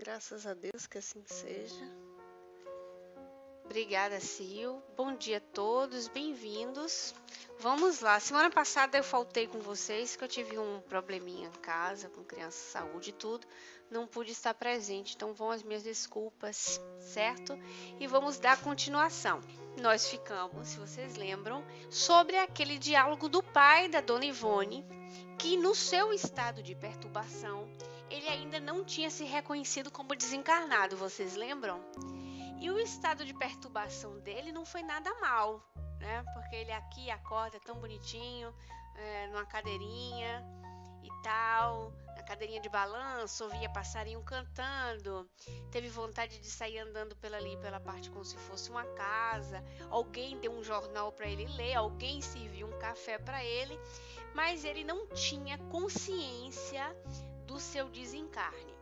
Graças a Deus que assim seja. Obrigada, Sil. Bom dia a todos, bem-vindos. Vamos lá. Semana passada eu faltei com vocês que eu tive um probleminha em casa com criança, saúde e tudo. Não pude estar presente, então vão as minhas desculpas, certo? E vamos dar continuação. Nós ficamos, se vocês lembram, sobre aquele diálogo do pai da Dona Ivone, que no seu estado de perturbação, ele ainda não tinha se reconhecido como desencarnado, vocês lembram? E o estado de perturbação dele não foi nada mal, né? Porque ele aqui acorda tão bonitinho, numa cadeirinha e tal, na cadeirinha de balanço, ouvia passarinho cantando, teve vontade de sair andando pela parte como se fosse uma casa, alguém deu um jornal para ele ler, alguém serviu um café para ele, mas ele não tinha consciência do seu desencarne.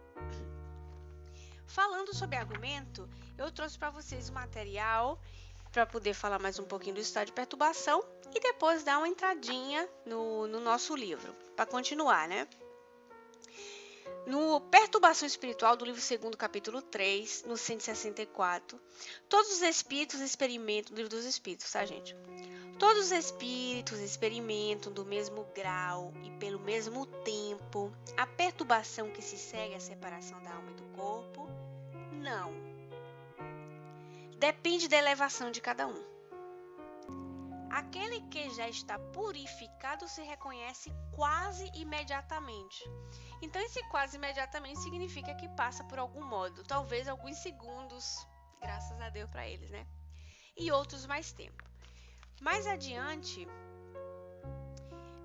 Falando sobre argumento, eu trouxe para vocês o material para poder falar mais um pouquinho do estado de perturbação e depois dar uma entradinha no nosso livro, para continuar, né? No Perturbação Espiritual, do livro 2º, capítulo 3, no 164, todos os espíritos experimentam, do livro dos espíritos, tá, gente? Todos os espíritos experimentam do mesmo grau e pelo mesmo tempo a perturbação que se segue à separação da alma e do corpo? Não. Depende da elevação de cada um. Aquele que já está purificado se reconhece quase imediatamente. Então, esse quase imediatamente significa que passa por algum modo, talvez alguns segundos, graças a Deus para eles, né? E outros mais tempo. Mais adiante,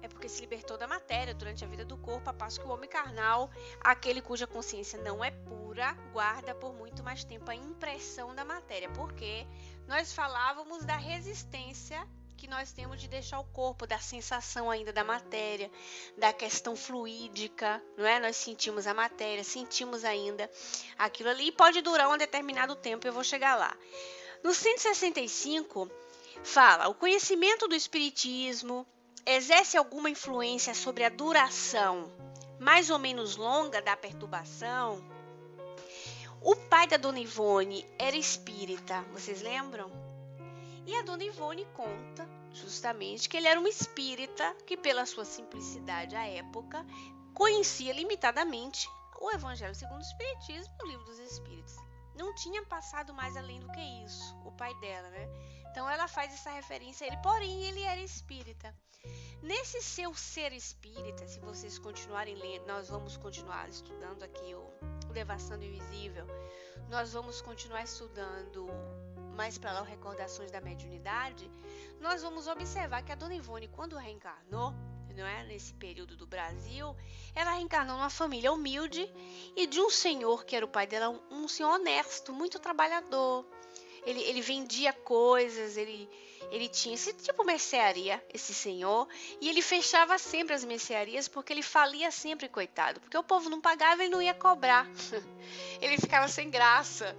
é porque se libertou da matéria durante a vida do corpo, a passo que o homem carnal, aquele cuja consciência não é pura, guarda por muito mais tempo a impressão da matéria, porque nós falávamos da resistência que nós temos de deixar o corpo, da sensação ainda da matéria, da questão fluídica, não é? Nós sentimos a matéria, sentimos ainda aquilo ali, e pode durar um determinado tempo, eu vou chegar lá. No 165, fala, o conhecimento do espiritismo exerce alguma influência sobre a duração mais ou menos longa da perturbação? O pai da Dona Ivone era espírita, vocês lembram? E a Dona Ivone conta justamente que ele era um espírita que, pela sua simplicidade à época, conhecia limitadamente o Evangelho segundo o Espiritismo e o Livro dos Espíritos. Não tinha passado mais além do que isso, o pai dela, né? Então ela faz essa referência a ele, porém ele era espírita. Nesse seu ser espírita, se vocês continuarem lendo, nós vamos continuar estudando aqui o Devassando o Invisível, nós vamos continuar estudando mais para lá o Recordações da Mediunidade, nós vamos observar que a Dona Ivone, quando reencarnou, não é, nesse período do Brasil, ela reencarnou numa família humilde e de um senhor que era o pai dela, um senhor honesto, muito trabalhador. Ele vendia coisas, ele tinha esse tipo de mercearia, esse senhor, e ele fechava sempre as mercearias porque ele falia sempre, coitado, porque o povo não pagava e ele não ia cobrar. Ele ficava sem graça.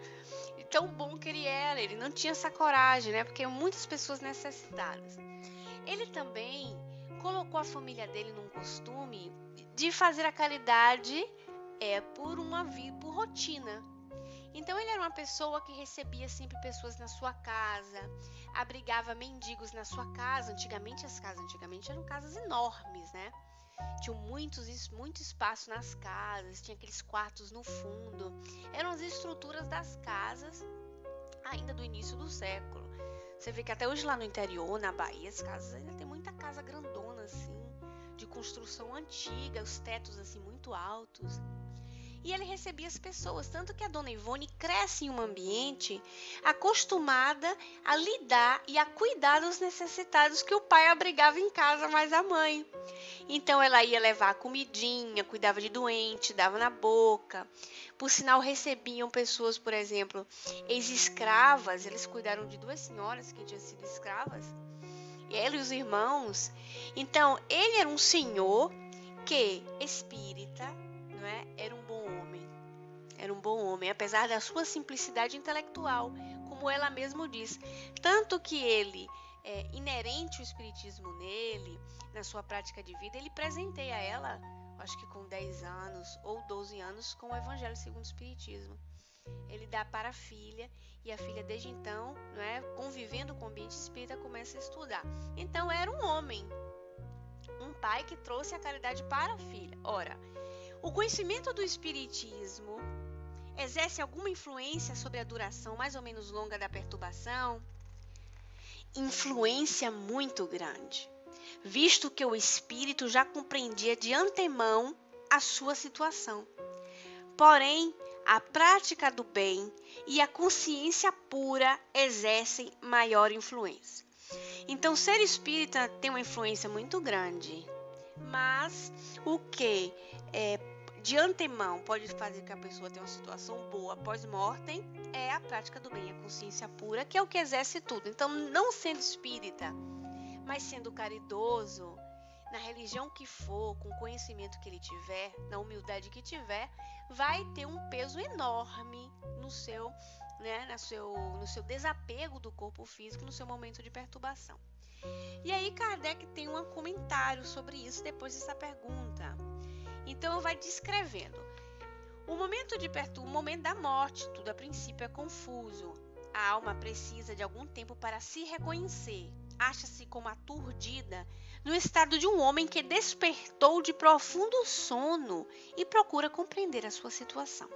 E tão bom que ele era, ele não tinha essa coragem, né? Porque muitas pessoas necessitadas. Ele também colocou a família dele num costume de fazer a caridade por rotina. Então ele era uma pessoa que recebia sempre pessoas na sua casa, abrigava mendigos na sua casa. Antigamente as casas eram casas enormes, né? Tinham muito espaço nas casas, tinha aqueles quartos no fundo. Eram as estruturas das casas ainda do início do século. Você vê que até hoje lá no interior, na Bahia, as casas ainda tem muita casa grandona assim, de construção antiga, os tetos assim muito altos. E ele recebia as pessoas, tanto que a Dona Ivone cresce em um ambiente acostumada a lidar e a cuidar dos necessitados que o pai abrigava em casa, mais a mãe. Então ela ia levar a comidinha, cuidava de doente, dava na boca. Por sinal, recebiam pessoas, por exemplo, ex-escravas, eles cuidaram de 2 senhoras que tinham sido escravas, e ela e os irmãos. Então, ele era um senhor que, espírita, não é? Era um bom homem, apesar da sua simplicidade intelectual, como ela mesma diz. Tanto que ele, inerente ao espiritismo nele, na sua prática de vida, ele presenteia ela acho que com 10 anos ou 12 anos, com o Evangelho segundo o Espiritismo. Ele dá para a filha e a filha desde então, convivendo com o ambiente espírita, começa a estudar. Então era um homem, um pai que trouxe a caridade para a filha. Ora, o conhecimento do Espiritismo exerce alguma influência sobre a duração mais ou menos longa da perturbação? Influência muito grande, visto que o espírito já compreendia de antemão a sua situação. Porém, a prática do bem e a consciência pura exercem maior influência. Então, ser espírita tem uma influência muito grande, mas o que de antemão pode fazer que a pessoa tenha uma situação boa pós-mortem é a prática do bem, a consciência pura, que é o que exerce tudo. Então, não sendo espírita, mas sendo caridoso, na religião que for, com o conhecimento que ele tiver, na humildade que tiver, vai ter um peso enorme no seu desapego do corpo físico, no seu momento de perturbação. E aí Kardec tem um comentário sobre isso depois dessa pergunta. Então vai descrevendo. O momento da morte, tudo a princípio é confuso. A alma precisa de algum tempo para se reconhecer. Acha-se como aturdida no estado de um homem que despertou de profundo sono e procura compreender a sua situação.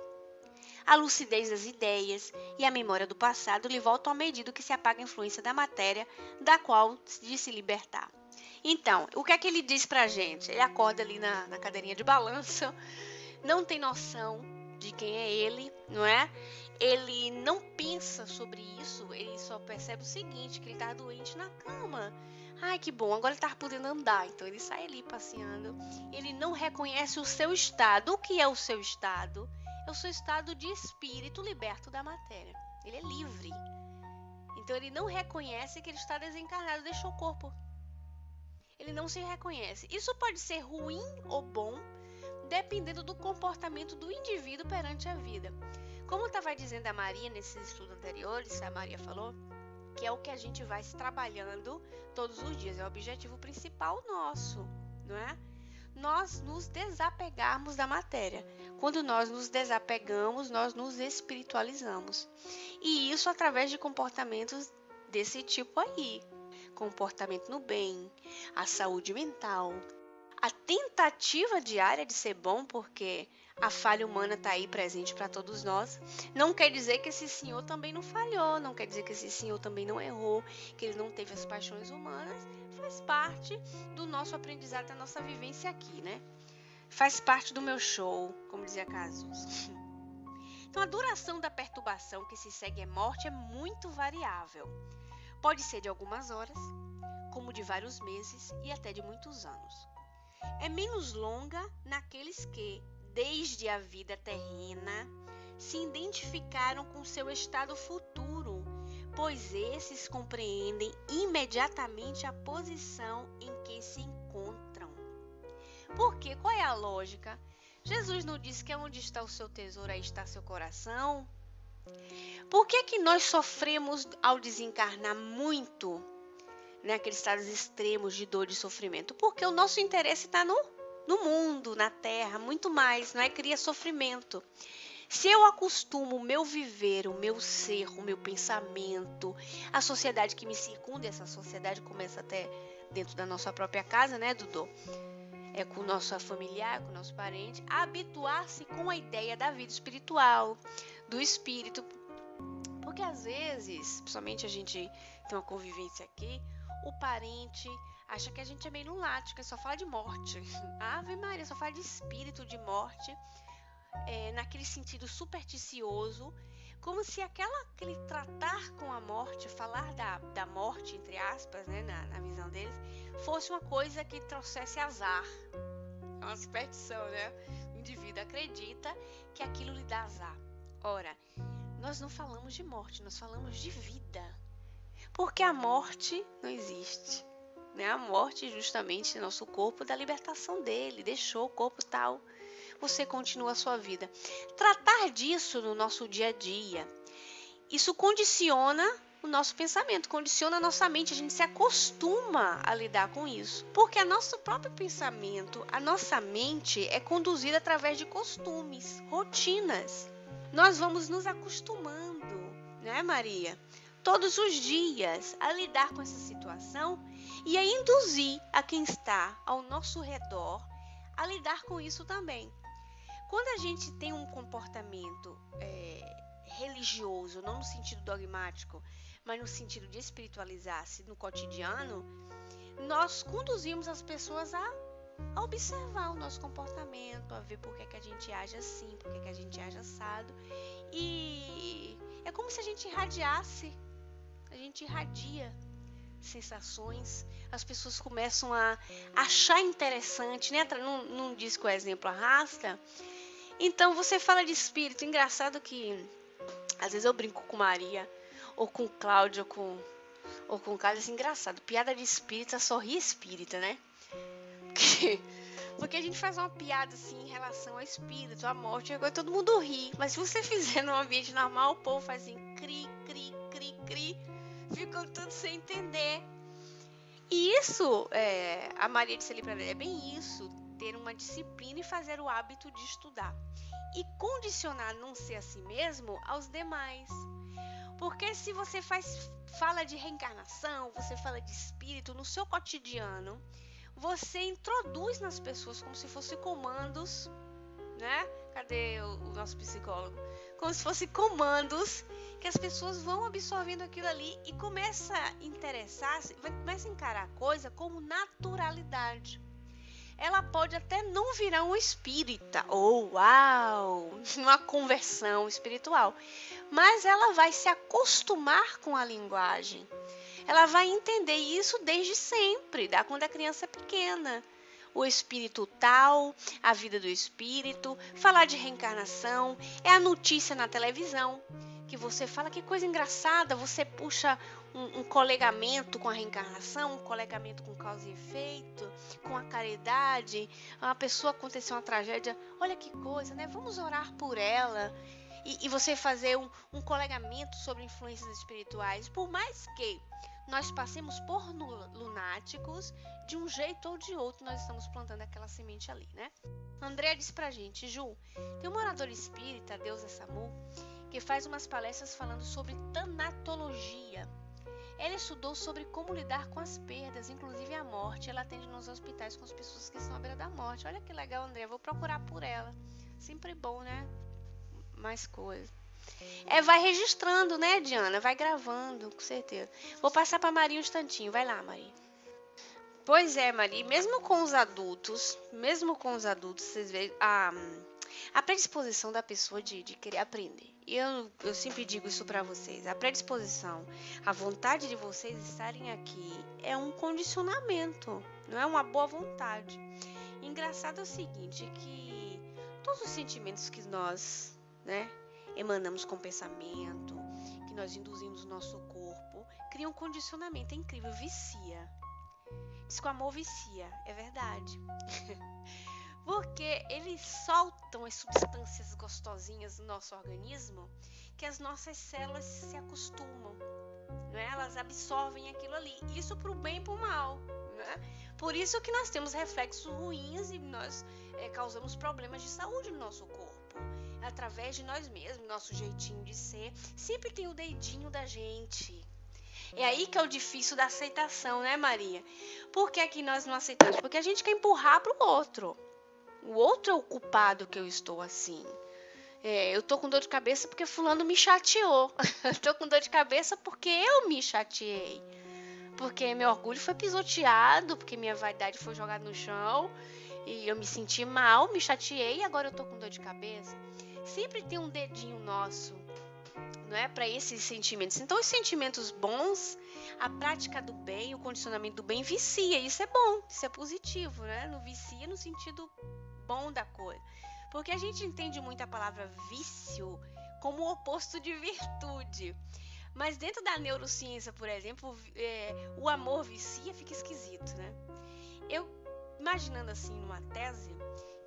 A lucidez das ideias e a memória do passado lhe voltam à medida que se apaga a influência da matéria, da qual de se libertar. Então, o que é que ele diz pra gente? Ele acorda ali na cadeirinha de balanço, não tem noção de quem é ele, não é? Ele não pensa sobre isso, ele só percebe o seguinte, que ele tá doente na cama. Ai, que bom, agora ele tá podendo andar, então ele sai ali passeando. Ele não reconhece o seu estado. O que é o seu estado? É o seu estado de espírito liberto da matéria. Ele é livre. Então ele não reconhece que ele está desencarnado, deixou o corpo. Ele não se reconhece. Isso pode ser ruim ou bom, dependendo do comportamento do indivíduo perante a vida. Como estava dizendo a Maria nesses estudos anteriores, a Maria falou que é o que a gente vai se trabalhando todos os dias, é o objetivo principal nosso, não é? Nós nos desapegarmos da matéria. Quando nós nos desapegamos, nós nos espiritualizamos. E isso através de comportamentos desse tipo aí. Comportamento no bem, a saúde mental, a tentativa diária de ser bom, porque a falha humana está aí presente para todos nós. Não quer dizer que esse senhor também não falhou, não quer dizer que esse senhor também não errou, que ele não teve as paixões humanas. Faz parte do nosso aprendizado, da nossa vivência aqui, né? Faz parte do meu show, como dizia Cazuza. Então, a duração da perturbação que se segue à morte é muito variável. Pode ser de algumas horas, como de vários meses e até de muitos anos. É menos longa naqueles que, desde a vida terrena, se identificaram com seu estado futuro, pois esses compreendem imediatamente a posição em que se encontram. Por quê? Qual é a lógica? Jesus não disse que onde está o seu tesouro, aí está seu coração? Por que nós sofremos ao desencarnar muito, naqueles estados extremos de dor e sofrimento? Porque o nosso interesse está no mundo, na terra, muito mais, não é? Cria sofrimento. Se eu acostumo o meu viver, o meu ser, o meu pensamento, a sociedade que me circunda, essa sociedade começa até dentro da nossa própria casa, né, Dudu? É com o nosso familiar, com o nosso parente, a habituar-se com a ideia da vida espiritual, do espírito. Porque às vezes, principalmente a gente tem uma convivência aqui, o parente acha que a gente é meio lunático, que só fala de morte. Ave Maria, só fala de espírito, de morte, naquele sentido supersticioso, como se aquele tratar com a morte, falar da morte, entre aspas, né, na visão deles, fosse uma coisa que trouxesse azar. É uma superstição, né? O indivíduo acredita que aquilo lhe dá azar. Ora, nós não falamos de morte, nós falamos de vida. Porque a morte não existe, né? A morte justamente é nosso corpo da libertação dele, deixou o corpo tal, você continua a sua vida. Tratar disso no nosso dia a dia, isso condiciona o nosso pensamento, condiciona a nossa mente, a gente se acostuma a lidar com isso. Porque o nosso próprio pensamento, a nossa mente é conduzida através de costumes, rotinas. Nós vamos nos acostumando, né, Maria? Todos os dias a lidar com essa situação e a induzir a quem está ao nosso redor a lidar com isso também. Quando a gente tem um comportamento religioso, não no sentido dogmático, mas no sentido de espiritualizar-se no cotidiano, nós conduzimos as pessoas a observar o nosso comportamento, a ver por que a gente age assim, por que a gente age assado. E é como se a gente irradiasse, a gente irradia sensações, as pessoas começam a achar interessante, né? Não diz que o exemplo arrasta. Então você fala de espírito, engraçado que às vezes eu brinco com Maria, ou com Cláudia, ou com Carlos, assim, engraçado, piada de espírita só ri espírita, né? Porque a gente faz uma piada assim em relação ao espírito, à morte, agora todo mundo ri. Mas se você fizer num ambiente normal, o povo faz assim, cri, cri, cri, cri, ficam todos sem entender. E isso, a Maria disse ali pra ela, é bem isso, ter uma disciplina e fazer o hábito de estudar. E condicionar não ser assim mesmo aos demais. Porque se você fala de reencarnação, você fala de espírito no seu cotidiano, você introduz nas pessoas como se fossem comandos, né? Cadê o nosso psicólogo? Como se fossem comandos que as pessoas vão absorvendo aquilo ali e começa a interessar-se, começa a encarar a coisa como naturalidade. Ela pode até não virar um espírita, ou uau, uma conversão espiritual, mas ela vai se acostumar com a linguagem. Ela vai entender isso desde sempre, quando a criança é pequena. O espírito tal, a vida do espírito, falar de reencarnação, é a notícia na televisão, que você fala que coisa engraçada, você puxa um colegamento com a reencarnação, um colegamento com causa e efeito, com a caridade, uma pessoa aconteceu uma tragédia, olha que coisa, né? Vamos orar por ela. E você fazer um colegamento sobre influências espirituais, por mais que nós passemos por lunáticos, de um jeito ou de outro nós estamos plantando aquela semente ali, né? André disse pra gente, Ju, tem um orador espírita, Deus é Samu, que faz umas palestras falando sobre tanatologia. Ela estudou sobre como lidar com as perdas, inclusive a morte. Ela atende nos hospitais com as pessoas que estão à beira da morte. Olha que legal, André, vou procurar por ela. Sempre bom, né? Mais coisa. Vai registrando, né, Diana? Vai gravando, com certeza. Vou passar para Maria um instantinho. Vai lá, Maria. Pois é, Maria. Mesmo com os adultos, vocês veem a predisposição da pessoa de querer aprender. E eu sempre digo isso para vocês. A predisposição, a vontade de vocês estarem aqui é um condicionamento, não é uma boa vontade. Engraçado é o seguinte, que todos os sentimentos que nós, né, emanamos com o pensamento, que nós induzimos no nosso corpo, criam um condicionamento. É incrível, vicia. Diz que o amor vicia, é verdade. Porque eles soltam as substâncias gostosinhas no nosso organismo que as nossas células se acostumam, né? Elas absorvem aquilo ali, isso para o bem e para o mal, né? Por isso que nós temos reflexos ruins e nós causamos problemas de saúde no nosso corpo, através de nós mesmos, nosso jeitinho de ser, sempre tem o dedinho da gente. É aí que é o difícil da aceitação, né, Maria? Por que que nós não aceitamos? Porque a gente quer empurrar para o outro. O outro é o culpado que eu estou assim. Eu tô com dor de cabeça porque fulano me chateou. Eu tô com dor de cabeça porque eu me chateei. Porque meu orgulho foi pisoteado, porque minha vaidade foi jogada no chão. E eu me senti mal, me chateei e agora eu tô com dor de cabeça. Sempre tem um dedinho nosso, não é, para esses sentimentos. Então, os sentimentos bons, a prática do bem, o condicionamento do bem vicia. Isso é bom, isso é positivo, né? Não vicia no sentido bom da coisa. Porque a gente entende muito a palavra vício como o oposto de virtude. Mas dentro da neurociência, por exemplo, o amor vicia, fica esquisito, né? Eu, imaginando assim numa tese,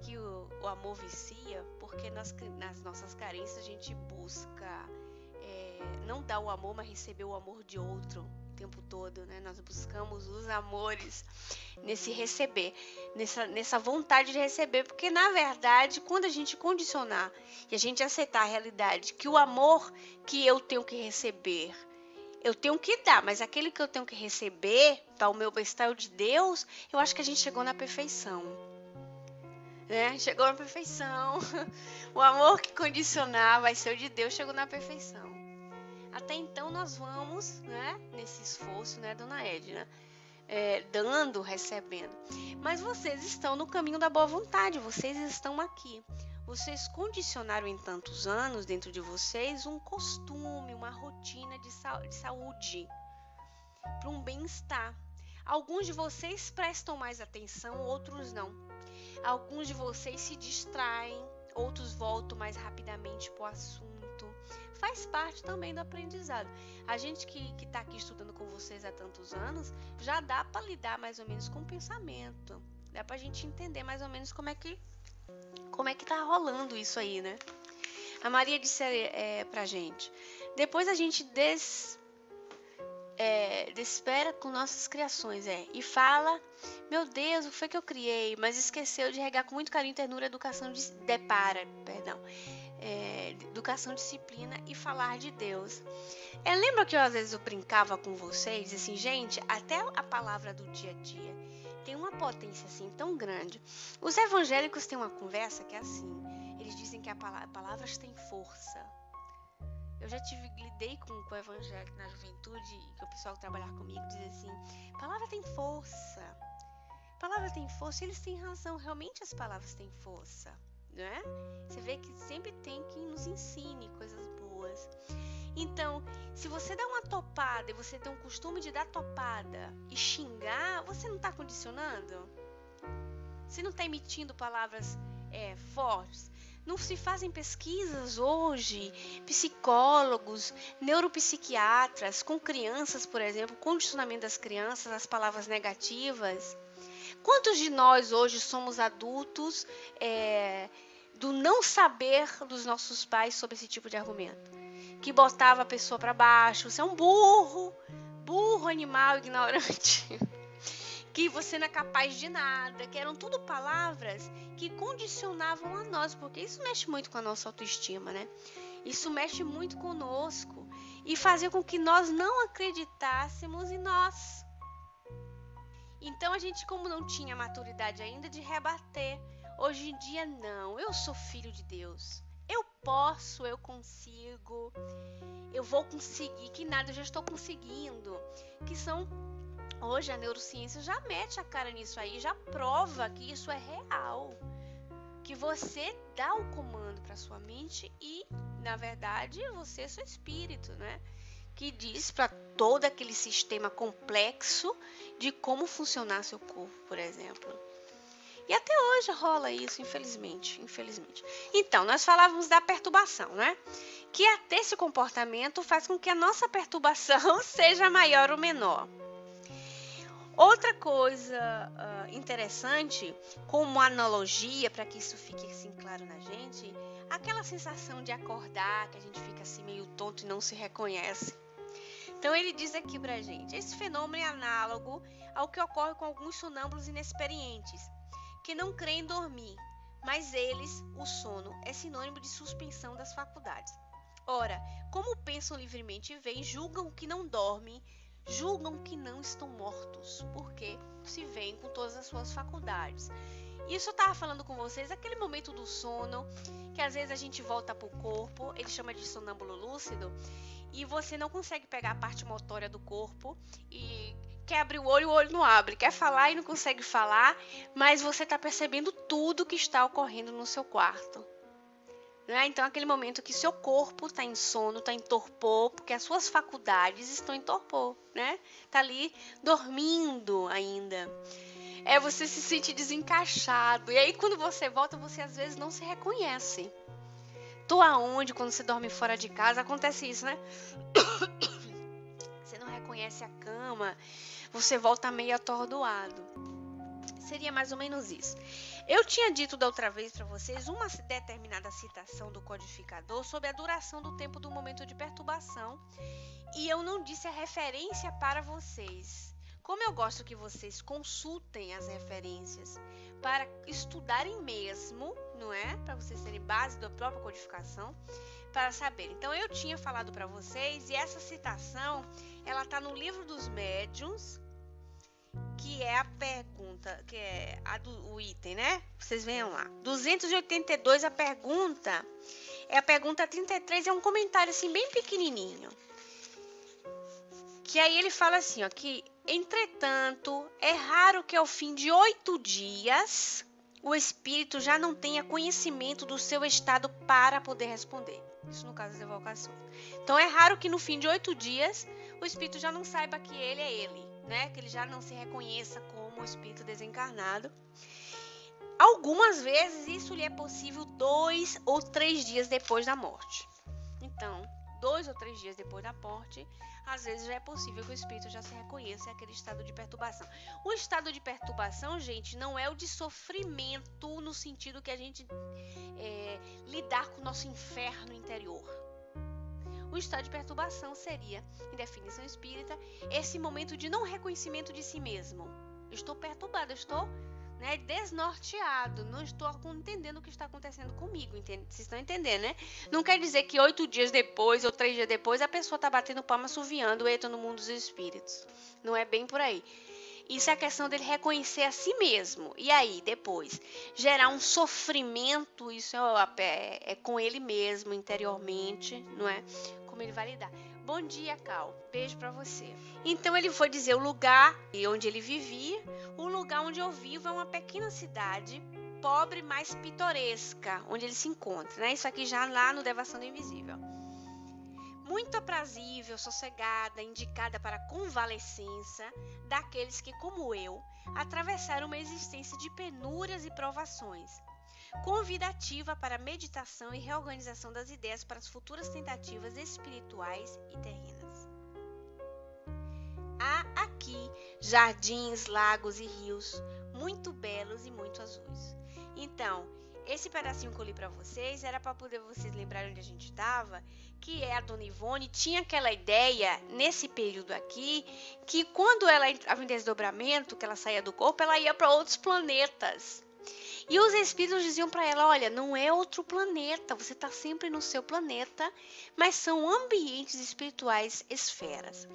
que o amor vicia, porque nas nossas carências a gente busca não dar o amor, mas receber o amor de outro o tempo todo, né? Nós buscamos os amores nesse receber, nessa vontade de receber, porque na verdade, quando a gente condicionar e a gente aceitar a realidade que o amor que eu tenho que receber, eu tenho que dar, mas aquele que eu tenho que receber, para o meu bem-estar o de Deus, eu acho que a gente chegou na perfeição. Né? Chegou na perfeição. O amor que condicionar vai ser o de Deus, chegou na perfeição. Até então nós vamos, né, nesse esforço, né, dona Edna, dando, recebendo. Mas vocês estão no caminho da boa vontade, vocês estão aqui. Vocês condicionaram em tantos anos dentro de vocês um costume, uma rotina de saúde, para um bem-estar. Alguns de vocês prestam mais atenção, outros não. Alguns de vocês se distraem, outros voltam mais rapidamente para o assunto. Faz parte também do aprendizado. A gente que está aqui estudando com vocês há tantos anos, já dá para lidar mais ou menos com o pensamento. Dá para a gente entender mais ou menos como é que tá rolando isso aí, né? A Maria disse pra gente, depois a gente despera com nossas criações, e fala, meu Deus, o que foi que eu criei? Mas esqueceu de regar com muito carinho, ternura, educação, educação, disciplina e falar de Deus. Lembra que às vezes eu brincava com vocês, dizia assim, gente, até a palavra do dia a dia tem uma potência assim tão grande. Os evangélicos têm uma conversa que é assim, eles dizem que palavras têm força. Eu já lidei com o evangélico na juventude, que o pessoal que trabalhar comigo diz assim, palavra tem força, e eles têm razão, realmente as palavras têm força, né? Você vê que sempre tem quem nos ensine coisas boas. Então, se você dá uma topada e você tem um costume de dar topada e xingar, você não está condicionando? Você não está emitindo palavras fortes? Não se fazem pesquisas hoje, psicólogos, neuropsiquiatras, com crianças, por exemplo, condicionamento das crianças, as palavras negativas. Quantos de nós hoje somos adultos do não saber dos nossos pais sobre esse tipo de argumento? Que botava a pessoa para baixo, você é um burro animal, ignorante. Que você não é capaz de nada, que eram tudo palavras que condicionavam a nós, porque isso mexe muito com a nossa autoestima, né? Isso mexe muito conosco e fazia com que nós não acreditássemos em nós. Então a gente, como não tinha maturidade ainda de rebater, hoje em dia não, eu sou filho de Deus, eu posso, eu consigo, eu vou conseguir, que nada, eu já estou conseguindo, que são... Hoje a neurociência já mete a cara nisso aí, já prova que isso é real. Que você dá o comando para sua mente e, na verdade, você é seu espírito, né? Que diz para todo aquele sistema complexo de como funcionar seu corpo, por exemplo. E até hoje rola isso, infelizmente. Então, nós falávamos da perturbação, né? Que até esse comportamento faz com que a nossa perturbação seja maior ou menor. Outra coisa interessante, como analogia, para que isso fique assim claro na gente, aquela sensação de acordar, que a gente fica assim meio tonto e não se reconhece. Então ele diz aqui pra gente, esse fenômeno é análogo ao que ocorre com alguns sonâmbulos inexperientes, que não creem dormir, mas eles, o sono, é sinônimo de suspensão das faculdades. Ora, como pensam livremente e veem, julgam que não dormem, julgam que não estão mortos, porque se veem com todas as suas faculdades. Isso eu estava falando com vocês, aquele momento do sono, que às vezes a gente volta para o corpo, ele chama de sonâmbulo lúcido, e você não consegue pegar a parte motória do corpo e quer abrir o olho não abre, quer falar e não consegue falar, mas você está percebendo tudo que está ocorrendo no seu quarto. Né? Então, aquele momento que seu corpo está em sono, está em torpor, porque as suas faculdades estão em torpor, né? Está ali dormindo ainda. Você se sente desencaixado. E aí, quando você volta, você às vezes não se reconhece. Tô aonde quando você dorme fora de casa? Acontece isso, né? Você não reconhece a cama, você volta meio atordoado. Seria mais ou menos isso. Eu tinha dito da outra vez para vocês uma determinada citação do codificador sobre a duração do tempo do momento de perturbação e eu não disse a referência para vocês. Como eu gosto que vocês consultem as referências para estudarem mesmo, não é? Para vocês terem base da própria codificação, para saber. Então eu tinha falado para vocês e essa citação, ela está no Livro dos Médiuns, que é a pergunta, que é o item, né? Vocês venham lá. 282, a pergunta 33, é um comentário assim bem pequenininho. Que aí ele fala assim, ó, que entretanto, é raro que ao fim de 8 dias o espírito já não tenha conhecimento do seu estado para poder responder. Isso no caso das evocações. Então é raro que no fim de 8 dias o espírito já não saiba que ele é ele, né? Que ele já não se reconheça como um espírito desencarnado. Algumas vezes isso lhe é possível 2 ou 3 dias depois da morte. Então, 2 ou 3 dias depois da morte, às vezes já é possível que o espírito já se reconheça aquele estado de perturbação. O estado de perturbação, gente, não é o de sofrimento no sentido que a gente lidar com o nosso inferno interior. O estado de perturbação seria, em definição espírita, esse momento de não reconhecimento de si mesmo. Eu estou perturbado, eu estou desnorteado, não estou entendendo o que está acontecendo comigo, vocês estão entendendo, né? Não quer dizer que 8 dias depois ou 3 dias depois a pessoa está batendo palma, assoviando, eu estou no mundo dos espíritos. Não é bem por aí. Isso é a questão dele reconhecer a si mesmo. E aí, depois, gerar um sofrimento, isso é com ele mesmo, interiormente, não é? Como ele vai lidar. Bom dia, Cal. Beijo pra você. Então, ele foi dizer o lugar onde ele vivia. O lugar onde eu vivo é uma pequena cidade, pobre, mas pitoresca, onde ele se encontra, né? Isso aqui já lá no Devação do Invisível. Muito aprazível, sossegada, indicada para a convalescença daqueles que, como eu, atravessaram uma existência de penúrias e provações. Convidativa para meditação e reorganização das ideias para as futuras tentativas espirituais e terrenas. Há aqui jardins, lagos e rios muito belos e muito azuis. Então, esse pedacinho que eu li para vocês era para poder vocês lembrarem onde a gente estava, que a Dona Ivone tinha aquela ideia, nesse período aqui, que quando ela entrava em desdobramento, que ela saía do corpo, ela ia para outros planetas. E os espíritos diziam para ela, olha, não é outro planeta, você está sempre no seu planeta, mas são ambientes espirituais, esferas.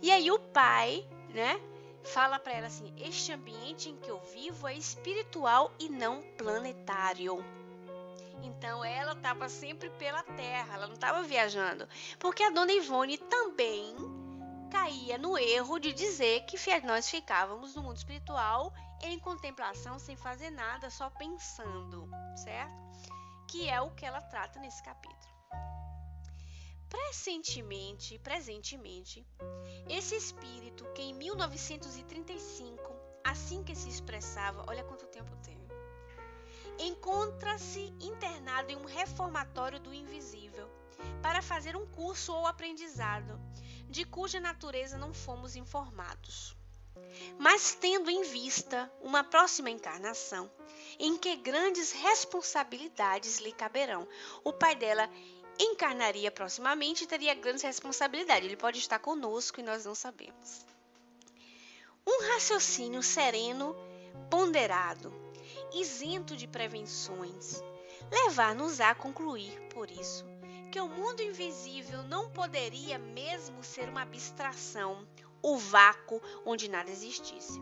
E aí o pai, né, fala para ela assim, este ambiente em que eu vivo é espiritual e não planetário. Então ela estava sempre pela Terra, ela não estava viajando. Porque a Dona Ivone também caía no erro de dizer que nós ficávamos no mundo espiritual em contemplação, sem fazer nada, só pensando, certo? Que é o que ela trata nesse capítulo. Presentemente, esse espírito que em 1935, assim que se expressava, olha quanto tempo tem, encontra-se internado em um reformatório do invisível para fazer um curso ou aprendizado, de cuja natureza não fomos informados. Mas tendo em vista uma próxima encarnação, em que grandes responsabilidades lhe caberão. O pai dela encarnaria proximamente e teria grandes responsabilidades. Ele pode estar conosco e nós não sabemos. Um raciocínio sereno, ponderado, isento de prevenções, levar-nos a concluir, por isso, que o mundo invisível não poderia mesmo ser uma abstração, o vácuo onde nada existisse.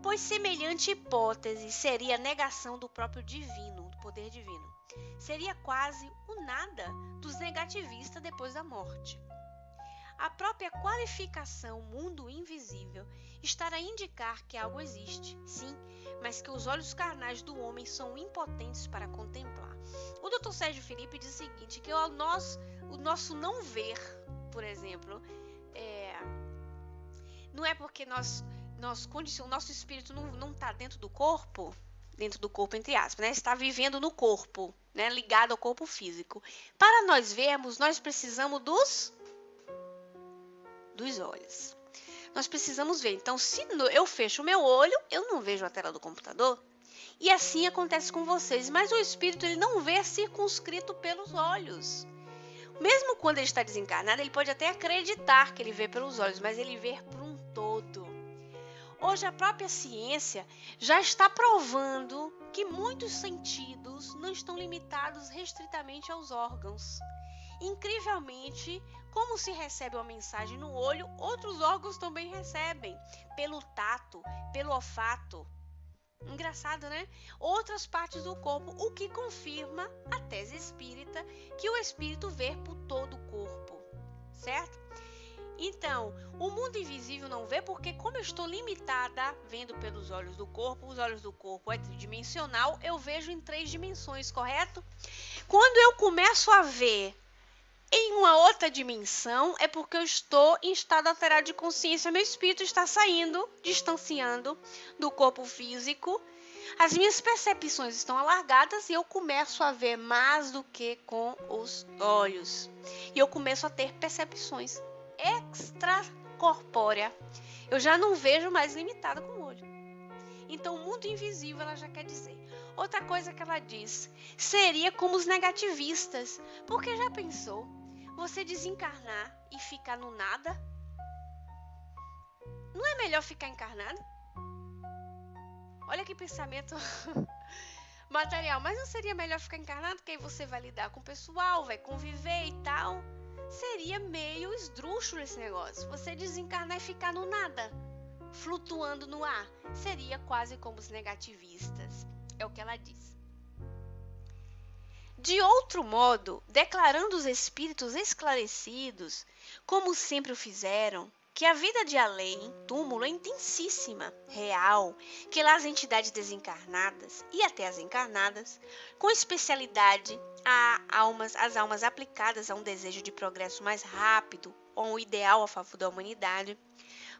Pois semelhante hipótese seria a negação do próprio divino, do poder divino. Seria quase o nada dos negativistas depois da morte. A própria qualificação mundo invisível estará a indicar que algo existe, sim, mas que os olhos carnais do homem são impotentes para contemplar. O Dr. Sérgio Felipe diz o seguinte, que o nosso não ver, por exemplo, não é porque o nosso espírito não está dentro do corpo entre aspas, né? Está vivendo no corpo, né? Ligado ao corpo físico. Para nós vermos, nós precisamos dos olhos. Nós precisamos ver. Então, se eu fecho o meu olho, eu não vejo a tela do computador. E assim acontece com vocês. Mas o espírito ele não vê circunscrito pelos olhos. Mesmo quando ele está desencarnado, ele pode até acreditar que ele vê pelos olhos, mas ele vê por um todo. Hoje a própria ciência já está provando que muitos sentidos não estão limitados restritamente aos órgãos. Incrivelmente, como se recebe uma mensagem no olho, outros órgãos também recebem, pelo tato, pelo olfato. Engraçado, né? Outras partes do corpo, o que confirma a tese espírita que o espírito vê por todo o corpo, certo? Então, o mundo invisível não vê porque como eu estou limitada vendo pelos olhos do corpo, os olhos do corpo é tridimensional, eu vejo em 3 dimensões, correto? Quando eu começo a ver em uma outra dimensão, é porque eu estou em estado alterado de consciência, meu espírito está saindo, distanciando do corpo físico, as minhas percepções estão alargadas e eu começo a ver mais do que com os olhos. E eu começo a ter percepções extracorpórea. Eu já não vejo mais limitada com o olho. Então, o mundo invisível, ela já quer dizer. Outra coisa que ela diz, seria como os negativistas. Porque já pensou, você desencarnar e ficar no nada? Não é melhor ficar encarnado? Olha que pensamento material. Mas não seria melhor ficar encarnado? Porque aí você vai lidar com o pessoal, vai conviver e tal. Seria meio esdrúxulo esse negócio. Você desencarnar e ficar no nada, flutuando no ar. Seria quase como os negativistas. É o que ela diz. De outro modo, declarando os espíritos esclarecidos, como sempre o fizeram, que a vida de além, túmulo, é intensíssima, real, que lá as entidades desencarnadas e até as encarnadas, com especialidade as almas aplicadas a um desejo de progresso mais rápido ou um ideal a favor da humanidade,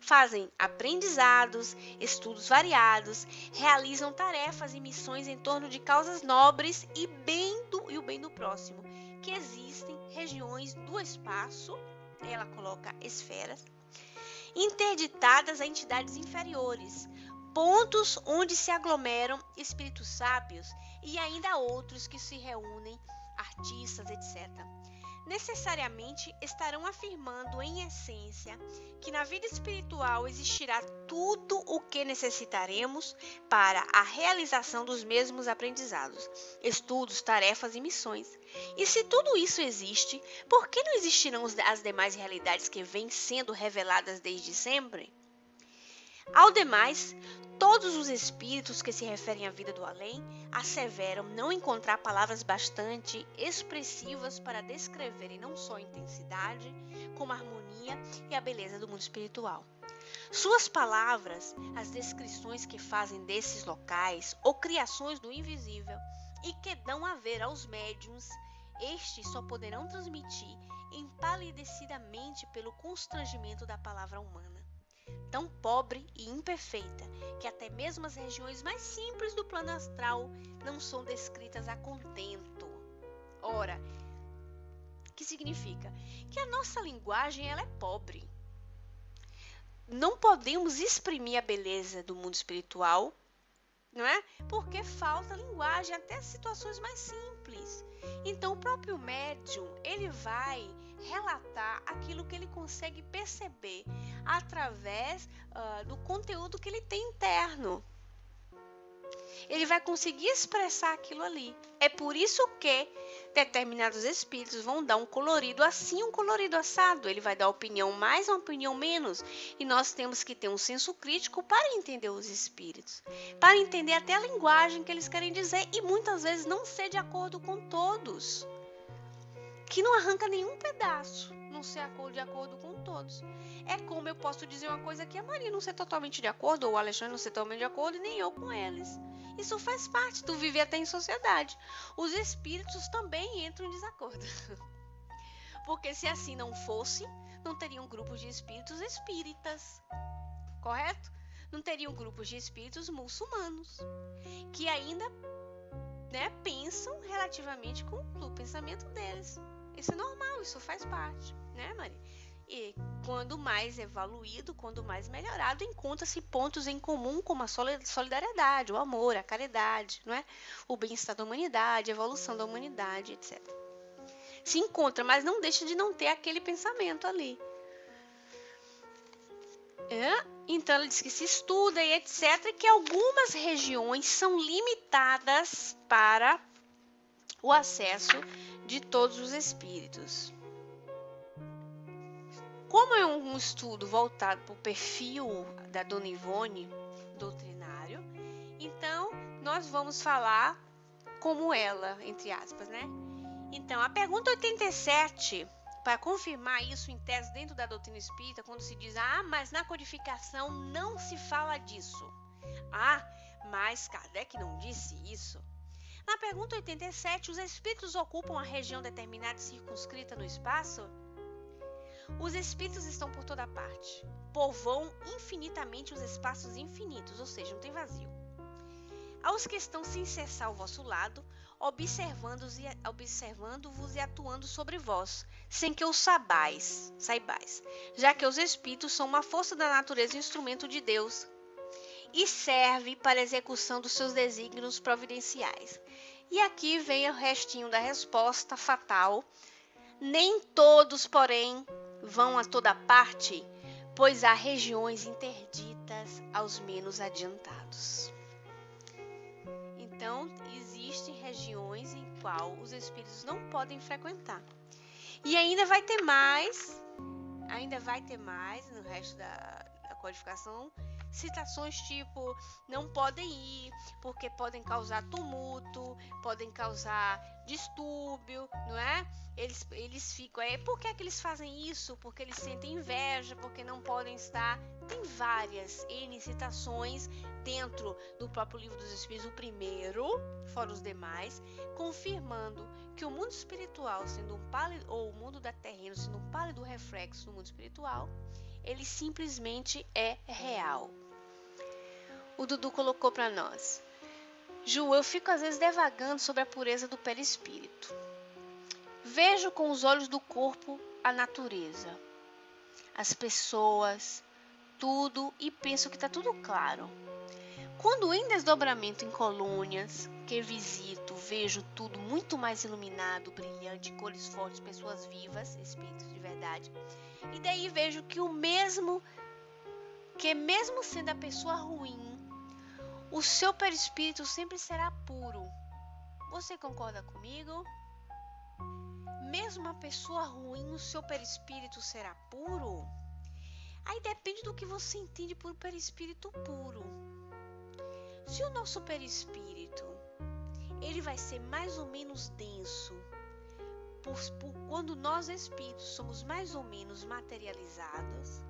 fazem aprendizados, estudos variados, realizam tarefas e missões em torno de causas nobres e o bem do próximo, que existem regiões do espaço, ela coloca esferas, interditadas a entidades inferiores, pontos onde se aglomeram espíritos sábios e ainda outros que se reúnem, artistas, etc. Necessariamente estarão afirmando em essência que na vida espiritual existirá tudo o que necessitaremos para a realização dos mesmos aprendizados, estudos, tarefas e missões. E se tudo isso existe, por que não existirão as demais realidades que vêm sendo reveladas desde sempre? Ao demais, todos os espíritos que se referem à vida do além asseveram não encontrar palavras bastante expressivas para descreverem não só a intensidade, como a harmonia e a beleza do mundo espiritual. Suas palavras, as descrições que fazem desses locais ou criações do invisível e que dão a ver aos médiuns, estes só poderão transmitir empalidecidamente pelo constrangimento da palavra humana, tão pobre e imperfeita que até mesmo as regiões mais simples do plano astral não são descritas a contento. Ora, que significa? Que a nossa linguagem ela é pobre. Não podemos exprimir a beleza do mundo espiritual, não é? Porque falta linguagem, até situações mais simples. Então, o próprio médium, ele vai relatar aquilo que ele consegue perceber através do conteúdo que ele tem interno. Ele vai conseguir expressar aquilo ali. É por isso que determinados espíritos vão dar um colorido assim, um colorido assado. Ele vai dar opinião mais, uma opinião menos. E nós temos que ter um senso crítico para entender os espíritos. Para entender até a linguagem que eles querem dizer. E muitas vezes não ser de acordo com todos. Que não arranca nenhum pedaço. Não ser de acordo com todos. É como eu posso dizer uma coisa que a Maria não ser totalmente de acordo, ou o Alexandre não ser totalmente de acordo, e nem eu com eles. Isso faz parte do viver até em sociedade. Os espíritos também entram em desacordo. Porque se assim não fosse, não teriam grupos de espíritos espíritas. Correto? Não teriam grupos de espíritos muçulmanos. Que ainda pensam relativamente com o pensamento deles. Isso é normal, isso faz parte, né, Maria? E quando mais evoluído, quando mais melhorado, encontra-se pontos em comum como a solidariedade, o amor, a caridade, não é? O bem-estar da humanidade, a evolução da humanidade, etc. Se encontra, mas não deixa de não ter aquele pensamento ali. Então ela diz que se estuda e etc, que algumas regiões são limitadas para o acesso de todos os espíritos. Como é um estudo voltado para o perfil da Dona Ivone, doutrinário, então nós vamos falar como ela, entre aspas, né? Então, a pergunta 87, para confirmar isso em tese dentro da doutrina espírita, quando se diz, mas na codificação não se fala disso. Mas Kardec não disse isso. Na pergunta 87, os espíritos ocupam uma região determinada e circunscrita no espaço? Os espíritos estão por toda parte, povoam infinitamente os espaços infinitos, ou seja, não tem vazio. Aos que estão sem cessar ao vosso lado, observando-vos e atuando sobre vós, sem que o saibais, já que os espíritos são uma força da natureza e instrumento de Deus, e serve para a execução dos seus desígnios providenciais. E aqui vem o restinho da resposta fatal. Nem todos, porém, vão a toda parte, pois há regiões interditas aos menos adiantados. Então, existem regiões em qual os espíritos não podem frequentar. E ainda vai ter mais no resto da codificação, citações tipo, não podem ir, porque podem causar tumulto, podem causar distúrbio, não é? Eles ficam, por que é que eles fazem isso? Porque eles sentem inveja, porque não podem estar. Tem várias citações dentro do próprio Livro dos Espíritos, o primeiro, fora os demais, confirmando que o mundo espiritual, sendo um pálido, ou o mundo da terreno, sendo um pálido reflexo do mundo espiritual, ele simplesmente é real. O Dudu colocou para nós. Ju, eu fico às vezes devagando sobre a pureza do perispírito. Vejo com os olhos do corpo a natureza, as pessoas, tudo, e penso que está tudo claro. Quando em desdobramento em colônias que visito, vejo tudo muito mais iluminado, brilhante, cores fortes, pessoas vivas, espíritos de verdade. E daí vejo que mesmo sendo a pessoa ruim, o seu perispírito sempre será puro. Você concorda comigo? Mesmo a pessoa ruim, o seu perispírito será puro? Aí depende do que você entende por perispírito puro. Se o nosso perispírito, ele vai ser mais ou menos denso, quando nós espíritos somos mais ou menos materializados,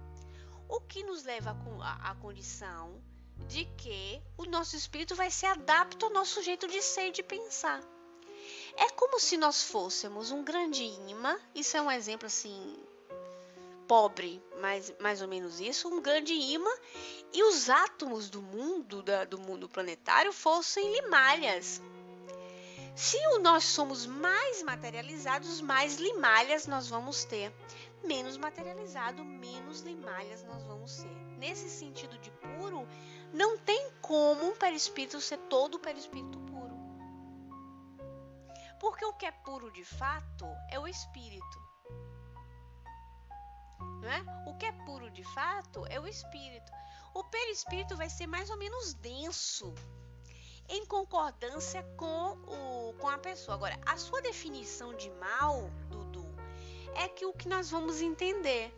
o que nos leva à condição de que o nosso espírito vai se adaptar ao nosso jeito de ser e de pensar. É como se nós fôssemos um grande imã, isso é um exemplo assim, pobre, mas mais ou menos isso, um grande imã, e os átomos do mundo planetário fossem limalhas. Se nós somos mais materializados, mais limalhas nós vamos ter. Menos materializado, menos limalhas nós vamos ser. Nesse sentido de puro, não tem como um perispírito ser todo perispírito puro. Porque o que é puro de fato é o espírito. Não é? O que é puro de fato é o espírito. O perispírito vai ser mais ou menos denso, em concordância com a pessoa. Agora, a sua definição de mal, Dudu, é o que nós vamos entender.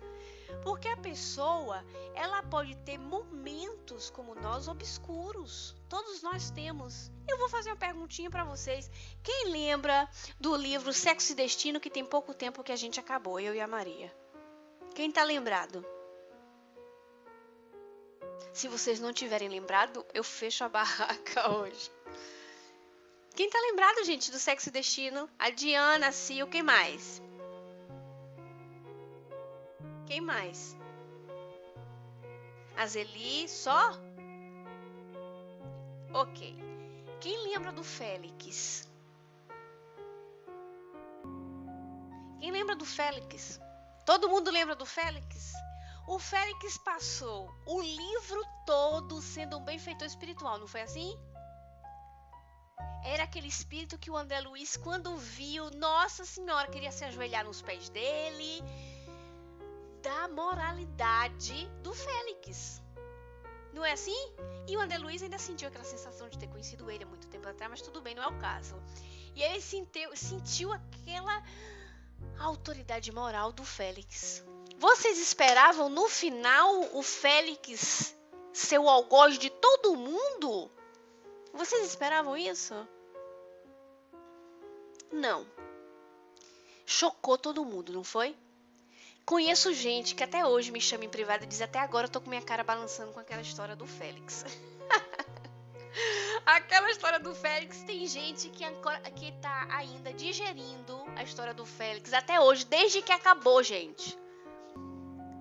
Porque a pessoa, ela pode ter momentos como nós obscuros. Todos nós temos. Eu vou fazer uma perguntinha para vocês. Quem lembra do livro Sexo e Destino, que tem pouco tempo que a gente acabou, eu e a Maria? Quem tá lembrado? Se vocês não tiverem lembrado, eu fecho a barraca hoje. Quem tá lembrado, gente, do Sexo e Destino? A Diana, a Sil, quem mais? Quem mais? A Zeli, só? Ok. Quem lembra do Félix? Quem lembra do Félix? Todo mundo lembra do Félix? O Félix passou o livro todo sendo um benfeitor espiritual, não foi assim? Era aquele espírito que o André Luiz, quando viu, Nossa Senhora, queria se ajoelhar nos pés dele, da moralidade do Félix. Não é assim? E o André Luiz ainda sentiu aquela sensação de ter conhecido ele há muito tempo atrás, mas tudo bem, não é o caso. E ele sentiu aquela autoridade moral do Félix. Vocês esperavam no final o Félix ser o algoz de todo mundo? Vocês esperavam isso? Não. Chocou todo mundo, não foi? Conheço gente que até hoje me chama em privado e diz: até agora eu tô com minha cara balançando com aquela história do Félix. Aquela história do Félix, tem gente que tá ainda digerindo a história do Félix até hoje, desde que acabou, gente.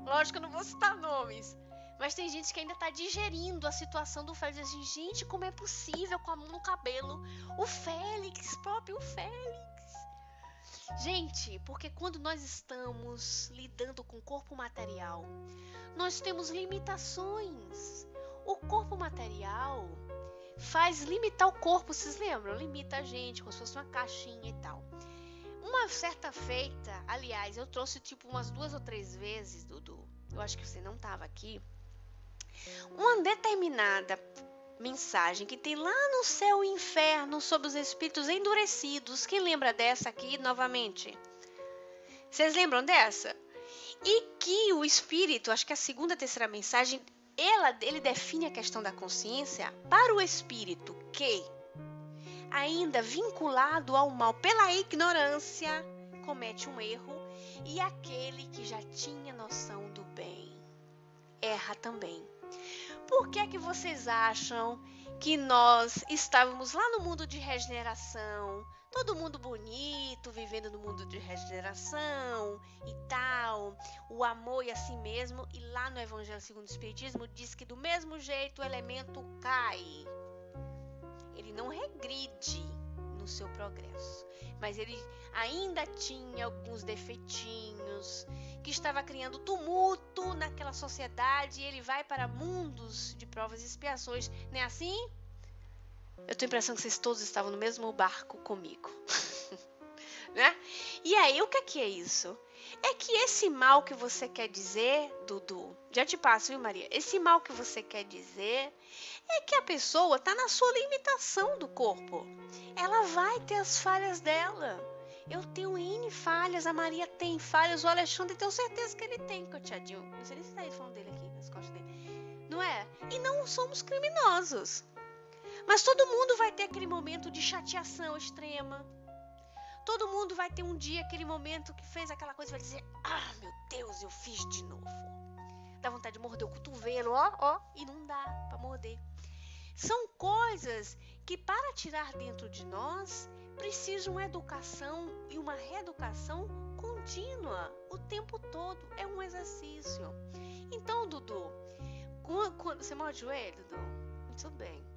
Lógico que eu não vou citar nomes, mas tem gente que ainda tá digerindo a situação do Félix. Assim, gente, como é possível, com a mão no cabelo, o Félix, próprio Félix. Gente, porque quando nós estamos lidando com o corpo material, nós temos limitações. O corpo material faz limitar o corpo, vocês lembram? Limita a gente, como se fosse uma caixinha e tal. Uma certa feita, aliás, eu trouxe tipo umas 2 ou 3 vezes, Dudu, eu acho que você não estava aqui, uma determinada mensagem que tem lá no céu e inferno sobre os espíritos endurecidos. Quem lembra dessa aqui novamente? Vocês lembram dessa? E que o espírito, acho que a segunda, terceira mensagem, ele define a questão da consciência para o espírito que, ainda vinculado ao mal pela ignorância, comete um erro, e aquele que já tinha noção do bem erra também. Por que é que vocês acham que nós estávamos lá no mundo de regeneração, todo mundo bonito, vivendo no mundo de regeneração e tal, o amor e assim mesmo, e lá no Evangelho segundo o Espiritismo diz que do mesmo jeito o elemento cai. Ele não regride no seu progresso, mas ele ainda tinha alguns defeitinhos, que estava criando tumulto naquela sociedade, e ele vai para mundos de provas e expiações. Não é assim? Eu tenho a impressão que vocês todos estavam no mesmo barco comigo. Né? E aí, o que é isso? É que esse mal que você quer dizer, Dudu, já te passo, viu, Maria? Esse mal que você quer dizer é que a pessoa está na sua limitação do corpo. Ela vai ter as falhas dela. Eu tenho N falhas, a Maria tem falhas, o Alexandre tenho certeza que ele tem, coitadinho. Não sei nem se tá aí falando dele aqui, nas costas dele. Não é? E não somos criminosos. Mas todo mundo vai ter aquele momento de chateação extrema. Todo mundo vai ter um dia, aquele momento que fez aquela coisa e vai dizer: ah, meu Deus, eu fiz de novo. Dá vontade de morder o cotovelo, ó, e não dá pra morder. São coisas que, para tirar dentro de nós, precisam uma educação e uma reeducação contínua, o tempo todo. É um exercício. Então, Dudu, quando você morde o joelho, Dudu? Tudo bem.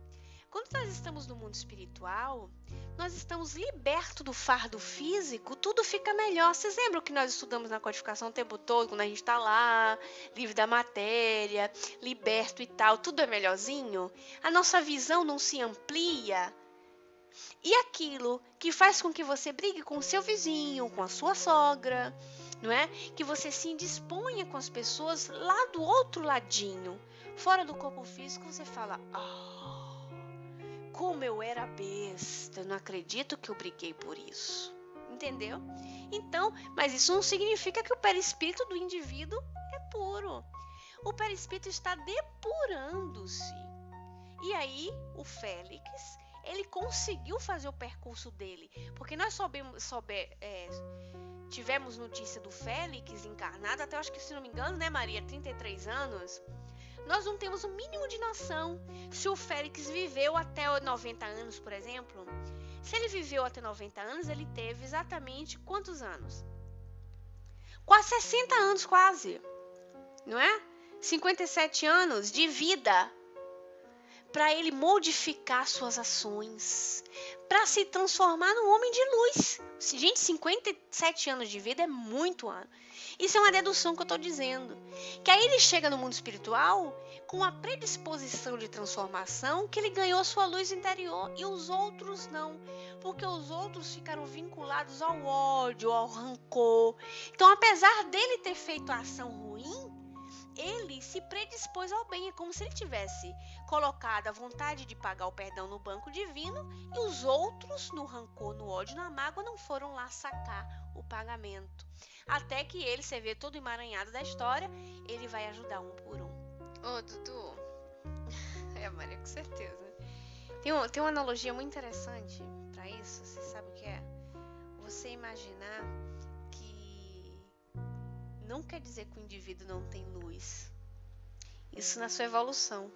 Quando nós estamos no mundo espiritual, nós estamos libertos do fardo físico, tudo fica melhor. Vocês lembram que nós estudamos na codificação o tempo todo, quando a gente está lá, livre da matéria, liberto e tal, tudo é melhorzinho? A nossa visão não se amplia? E aquilo que faz com que você brigue com o seu vizinho, com a sua sogra, não é? Que você se indisponha com as pessoas lá do outro ladinho, fora do corpo físico, você fala: como eu era besta, eu não acredito que eu briguei por isso. Entendeu? Então, mas isso não significa que o perispírito do indivíduo é puro. O perispírito está depurando-se. E aí, o Félix, ele conseguiu fazer o percurso dele. Porque nós tivemos notícia do Félix encarnado até, eu acho que, se não me engano, né, Maria, 33 anos. Nós não temos o mínimo de noção se o Félix viveu até 90 anos, por exemplo. Se ele viveu até 90 anos, ele teve exatamente quantos anos? Quase 60 anos, quase. Não é? 57 anos de vida. para ele modificar suas ações, para se transformar num homem de luz. Gente, 57 anos de vida é muito ano. Isso é uma dedução que eu estou dizendo. Que aí ele chega no mundo espiritual com a predisposição de transformação que ele ganhou a sua luz interior e os outros não. Porque os outros ficaram vinculados ao ódio, ao rancor. Então, apesar dele ter feito a ação ruim, ele se predispôs ao bem. É como se ele tivesse colocado a vontade de pagar o perdão no banco divino e os outros, no rancor, no ódio, na mágoa, não foram lá sacar o pagamento. Até que ele, você vê todo emaranhado da história, ele vai ajudar um por um. Ô, Dudu. Maria, com certeza. Tem uma analogia muito interessante para isso. Você sabe o que é? Você imaginar que não quer dizer que o indivíduo não tem luz. Isso na sua evolução.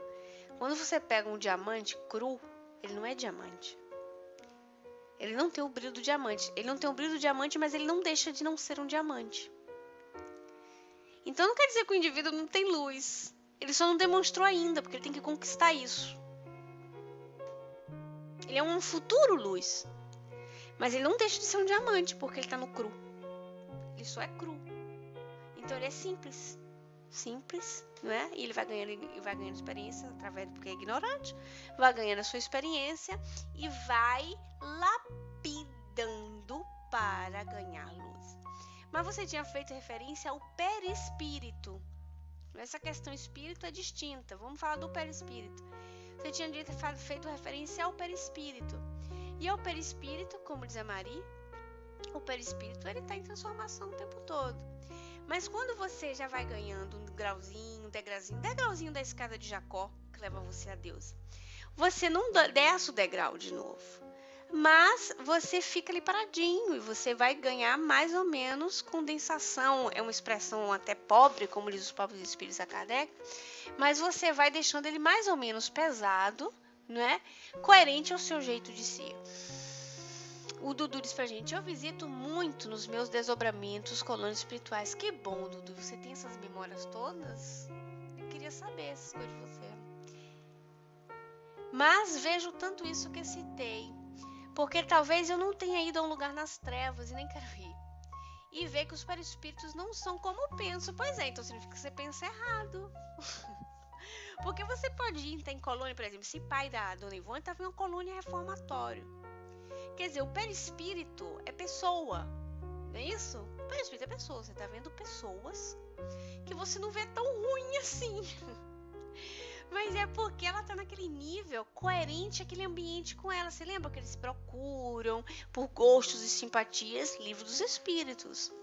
Quando você pega um diamante cru, ele não é diamante. Ele não tem o brilho do diamante. Ele não tem o brilho do diamante, mas ele não deixa de não ser um diamante. Então não quer dizer que o indivíduo não tem luz. Ele só não demonstrou ainda, porque ele tem que conquistar isso. Ele é um futuro luz. Mas ele não deixa de ser um diamante, porque ele está no cru. Ele só é cru. Então ele é simples. Simples, não é? E ele vai ganhando experiência através porque é ignorante. Vai ganhando a sua experiência e vai lapidando para ganhar luz. Mas você tinha feito referência ao perispírito. Essa questão espírito é distinta. Vamos falar do perispírito. Você tinha feito referência ao perispírito. E ao perispírito, como diz a Maria, o perispírito ele está em transformação o tempo todo. Mas quando você já vai ganhando um degrauzinho da escada de Jacó, que leva você a Deus, você não desce o degrau de novo. Mas você fica ali paradinho e você vai ganhar mais ou menos condensação. É uma expressão até pobre, como diz os próprios espíritos a Kardec, mas você vai deixando ele mais ou menos pesado, não é? Coerente ao seu jeito de ser. O Dudu diz pra gente: eu visito muito nos meus desdobramentos colônias espirituais. Que bom, Dudu, você tem essas memórias todas? Eu queria saber essas coisas de você. Mas vejo tanto isso que citei, porque talvez eu não tenha ido a um lugar nas trevas e nem quero ir. E ver que os perispíritos não são como eu penso. Pois é, então significa que você pensa errado. Porque você pode ir em colônia, por exemplo, se pai da Dona Ivone estava em uma colônia reformatório. Quer dizer, o perispírito é pessoa, não é isso? O perispírito é pessoa, você está vendo pessoas que você não vê tão ruim assim. Mas é porque ela está naquele nível coerente, aquele ambiente com ela. Você lembra que eles procuram por gostos e simpatias livre dos espíritos.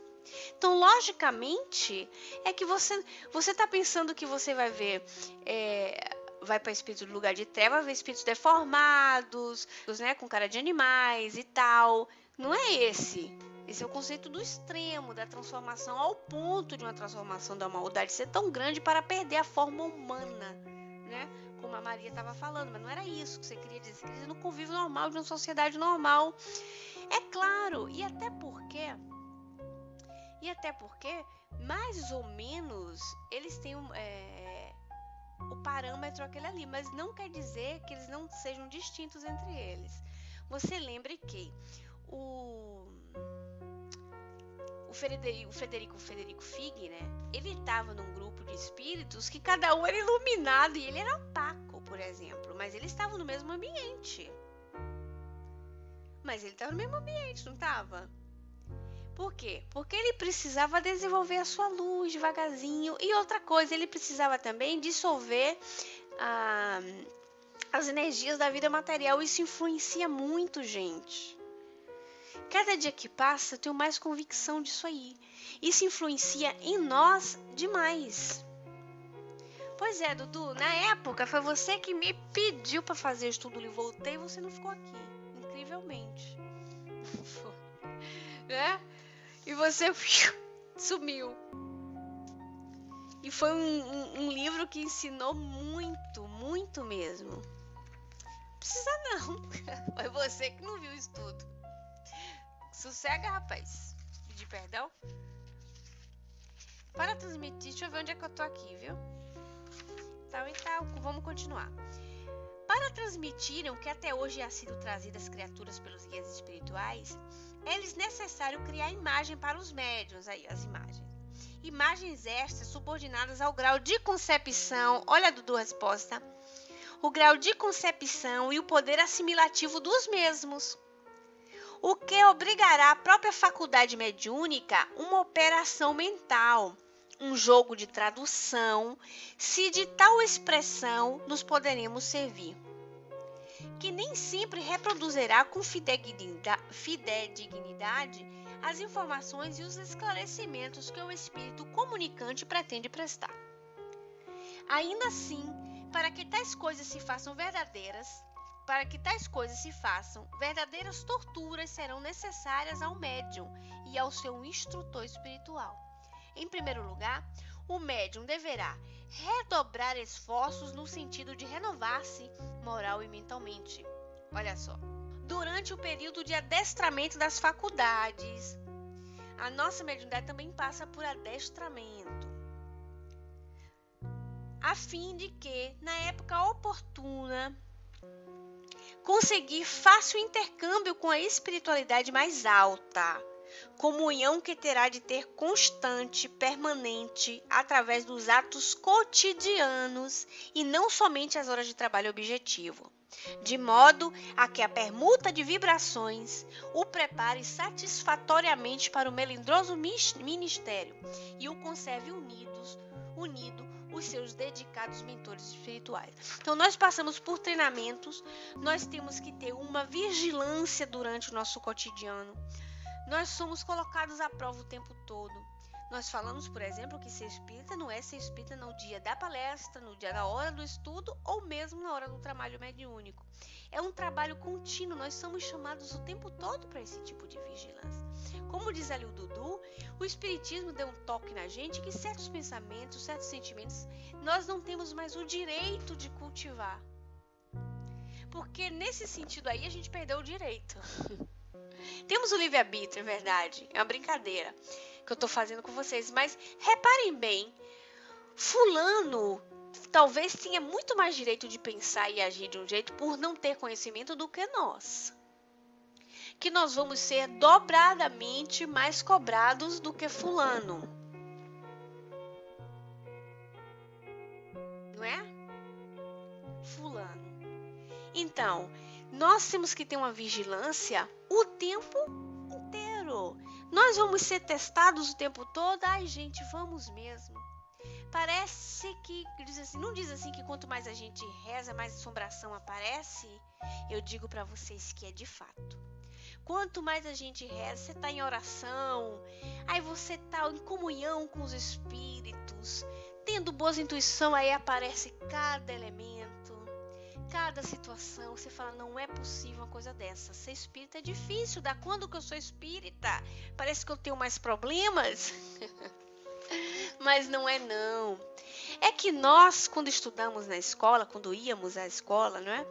Então, logicamente, é que você está pensando que você vai ver... vai para espírito do lugar de treva, vai ver espíritos deformados, né, com cara de animais e tal. Não é esse. Esse é o conceito do extremo, da transformação, ao ponto de uma transformação da maldade ser tão grande para perder a forma humana, né? Como a Maria estava falando, mas não era isso que você queria dizer. Você queria dizer no convívio normal, de uma sociedade normal. É claro, e até porque mais ou menos eles têm o parâmetro aquele ali, mas não quer dizer que eles não sejam distintos entre eles. Você lembre que o Frederico Figge, né? Ele estava num grupo de espíritos que cada um era iluminado e ele era opaco, por exemplo, mas eles estavam no mesmo ambiente. Mas ele estava no mesmo ambiente, não estava? Por quê? Porque ele precisava desenvolver a sua luz devagarzinho. E outra coisa, ele precisava também dissolver as energias da vida material. Isso influencia muito, gente. Cada dia que passa, eu tenho mais convicção disso aí. Isso influencia em nós demais. Pois é, Dudu, na época foi você que me pediu para fazer estudo e voltei e você não ficou aqui. Incrivelmente. Né? E você sumiu. E foi um livro que ensinou muito, muito mesmo. Não precisa não. Foi você que não viu isso tudo. Sossega, rapaz. Pedir perdão. Para transmitir, deixa eu ver onde é que eu tô aqui, viu? Tal e tal. Vamos continuar. para transmitirem o que até hoje é sido trazido às criaturas pelos guias espirituais, é-lhes necessário criar imagem para os médiuns, aí as imagens. Imagens estas subordinadas ao grau de concepção, olha a Dudu resposta, o grau de concepção e o poder assimilativo dos mesmos, o que obrigará a própria faculdade mediúnica uma operação mental, um jogo de tradução, se de tal expressão nos poderemos servir, que nem sempre reproduzirá com fidedignidade as informações e os esclarecimentos que o espírito comunicante pretende prestar. Ainda assim, para que tais coisas se façam verdadeiras, torturas serão necessárias ao médium e ao seu instrutor espiritual. Em primeiro lugar, o médium deverá redobrar esforços no sentido de renovar-se moral e mentalmente. Olha só. Durante o período de adestramento das faculdades, a nossa mediunidade também passa por adestramento, a fim de que, na época oportuna, conseguir fácil intercâmbio com a espiritualidade mais alta, comunhão que terá de ter constante, permanente, através dos atos cotidianos e não somente as horas de trabalho objetivo, de modo a que a permuta de vibrações o prepare satisfatoriamente para o melindroso ministério e o conserve unido os seus dedicados mentores espirituais. Então, nós passamos por treinamentos, nós temos que ter uma vigilância durante o nosso cotidiano, nós somos colocados à prova o tempo todo. Nós falamos, por exemplo, que ser espírita não é ser espírita no dia da palestra, no dia da hora do estudo ou mesmo na hora do trabalho mediúnico. É um trabalho contínuo, nós somos chamados o tempo todo para esse tipo de vigilância. Como diz ali o Dudu, o espiritismo deu um toque na gente que certos pensamentos, certos sentimentos, nós não temos mais o direito de cultivar. Porque nesse sentido aí a gente perdeu o direito. Temos o livre-arbítrio, é verdade, é uma brincadeira que eu estou fazendo com vocês, mas reparem bem, fulano talvez tenha muito mais direito de pensar e agir de um jeito por não ter conhecimento do que nós. Que nós vamos ser dobradamente mais cobrados do que fulano. Não é? Fulano. Então, nós temos que ter uma vigilância o tempo inteiro. Nós vamos ser testados o tempo todo. Ai, gente, vamos mesmo. Parece que, não diz assim que quanto mais a gente reza, mais assombração aparece? Eu digo para vocês que é de fato. Quanto mais a gente reza, você está em oração, aí você está em comunhão com os espíritos, tendo boas intuições, aí aparece cada elemento, cada situação, você fala, não é possível uma coisa dessa. Ser espírita é difícil, da quando que eu sou espírita? Parece que eu tenho mais problemas. Mas não é não. É que nós, quando estudamos na escola, quando íamos à escola, não é?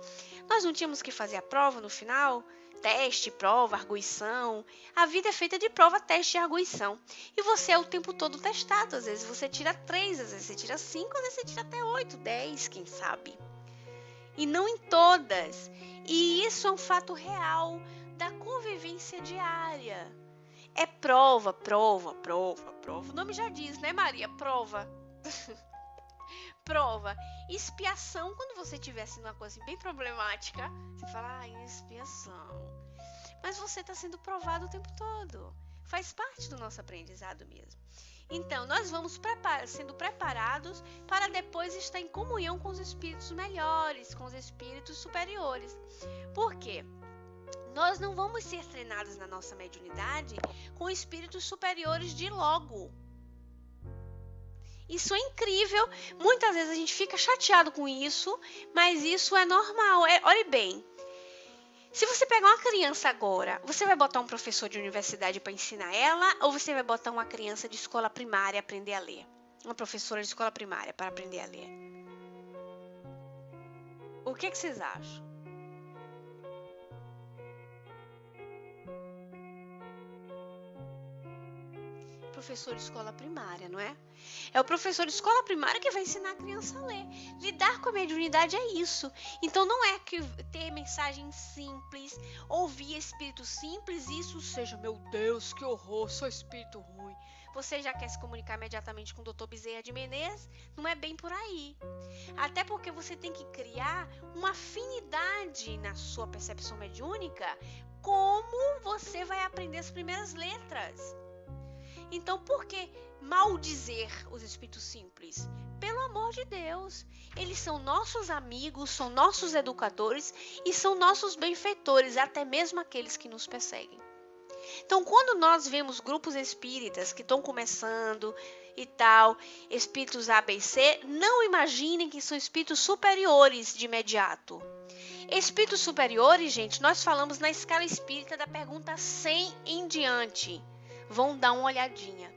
Nós não tínhamos que fazer a prova no final? Teste, prova, arguição. A vida é feita de prova, teste e arguição. E você é o tempo todo testado. Às vezes você tira 3, às vezes você tira 5, às vezes você tira até 8, 10, quem sabe. E não em todas. E isso é um fato real da convivência diária. É prova, prova, prova, prova. O nome já diz, né, Maria? Prova. Prova. Expiação, quando você estiver sendo uma coisa bem problemática, você fala, expiação. Mas você está sendo provado o tempo todo. Faz parte do nosso aprendizado mesmo. Então, nós vamos sendo preparados para depois estar em comunhão com os espíritos melhores, com os espíritos superiores. Por quê? Nós não vamos ser treinados na nossa mediunidade com espíritos superiores de logo. Isso é incrível. Muitas vezes a gente fica chateado com isso, mas isso é normal. Olhe bem, se você pegar uma criança agora, você vai botar um professor de universidade para ensinar ela ou você vai botar uma criança de escola primária a aprender a ler? Uma professora de escola primária para aprender a ler? O que vocês acham? professor de escola primária, não é? É o professor de escola primária que vai ensinar a criança a ler. Lidar com a mediunidade é isso. Então não é que ter mensagem simples, ouvir espírito simples, isso seja, meu Deus, que horror, sou espírito ruim. Você já quer se comunicar imediatamente com o Dr. Bezerra de Menezes? Não é bem por aí. Até porque você tem que criar uma afinidade na sua percepção mediúnica, como você vai aprender as primeiras letras. Então, por que maldizer os espíritos simples? Pelo amor de Deus, eles são nossos amigos, são nossos educadores e são nossos benfeitores, até mesmo aqueles que nos perseguem. Então, quando nós vemos grupos espíritas que estão começando e tal, espíritos A, B e C, não imaginem que são espíritos superiores de imediato. Espíritos superiores, gente, nós falamos na escala espírita da pergunta 100 em diante. Vão dar uma olhadinha.